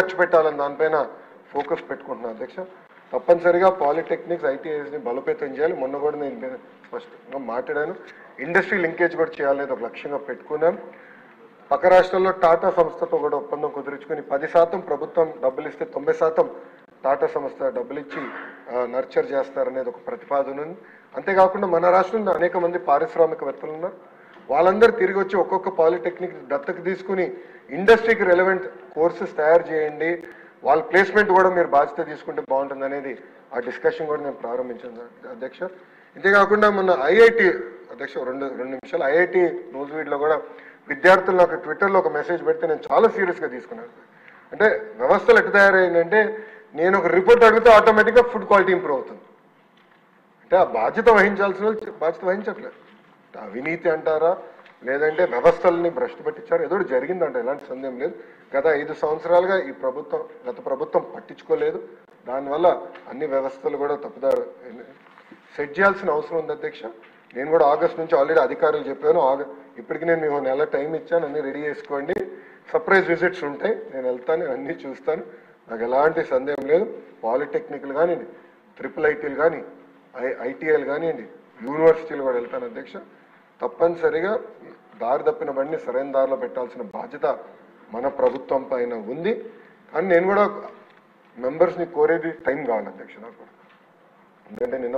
ఖర్చు పెట్టాలని దానిపైన ఫోకస్ పెట్టుకుంటున్నాను అధ్యక్ష. తప్పనిసరిగా పాలిటెక్నిక్స్ ఐటీఐస్ని బలోపేతం చేయాలి. మొన్న కూడా నేను స్పష్టంగా మాట్లాడాను. ఇండస్ట్రీ లింకేజ్ కూడా చేయాలనేది ఒక లక్ష్యంగా పెట్టుకున్నాను. పక్క రాష్ట్రాల్లో టాటా సంస్థతో కూడా ఒప్పందం కుదుర్చుకుని 10% ప్రభుత్వం డబ్బులు ఇస్తే 90% టాటా సంస్థ డబ్బులు ఇచ్చి నర్చర్ చేస్తారనేది ఒక ప్రతిపాదన ఉంది. అంతేకాకుండా మన రాష్ట్రంలో అనేక మంది పారిశ్రామికవేత్తలు ఉన్నారు. వాళ్ళందరూ తిరిగి వచ్చి ఒక్కొక్క పాలిటెక్నిక్ దత్తకు తీసుకుని ఇండస్ట్రీకి రెలవెంట్ కోర్సెస్ తయారు చేయండి, వాళ్ళ ప్లేస్మెంట్ కూడా మీరు బాధ్యత తీసుకుంటే బాగుంటుంది అనేది ఆ డిస్కషన్ కూడా నేను ప్రారంభించాను అధ్యక్ష. ఇంతేకాకుండా మొన్న ఐఐటి అధ్యక్ష రెండు నిమిషాలు ఐఐటి న్యూస్వీడ్లో కూడా విద్యార్థులు నాకు ట్విట్టర్లో ఒక మెసేజ్ పెడితే నేను చాలా సీరియస్గా తీసుకున్నాను. అంటే వ్యవస్థలు ఎట్లా తయారైందంటే నేను ఒక రిపోర్ట్ అడిగితే ఆటోమేటిక్గా ఫుడ్ క్వాలిటీ ఇంప్రూవ్ అవుతుంది. అంటే ఆ బాధ్యత వహించాల్సిన బాధ్యత వహించట్లేదు. అవినీతి అంటారా, లేదంటే వ్యవస్థల్ని భ్రష్టు పట్టించారు, ఏదో జరిగిందంట, ఎలాంటి సందేహం లేదు. గత 5 సంవత్సరాలుగా ఈ ప్రభుత్వం గత ప్రభుత్వం పట్టించుకోలేదు. దానివల్ల అన్ని వ్యవస్థలు కూడా తప్పుదారు సెట్ చేయాల్సిన అవసరం ఉంది అధ్యక్ష. నేను కూడా ఆగస్ట్ నుంచి ఆల్రెడీ అధికారులు చెప్పాను. ఇప్పటికి నేను మీకు నెల టైం ఇచ్చాను, అన్ని రెడీ చేసుకోండి. సర్ప్రైజ్ విజిట్స్ ఉంటాయి, నేను వెళ్తాను, అన్నీ చూస్తాను, నాకు ఎలాంటి సందేహం లేదు. పాలిటెక్నిక్లు కానివ్వండి, ట్రిపుల్ ఐటీలు కానీ, ఐటీఐలు కానివ్వండి, యూనివర్సిటీలు కూడా వెళ్తాను అధ్యక్ష. తప్పనిసరిగా దారి తప్పిన బండిని సరైన దారిలో పెట్టాల్సిన బాధ్యత మన ప్రభుత్వం పైన ఉంది. కానీ నేను కూడా మెంబర్స్ని కోరేది టైం కావాలి అధ్యక్ష నాకు. ఎందుకంటే నిన్న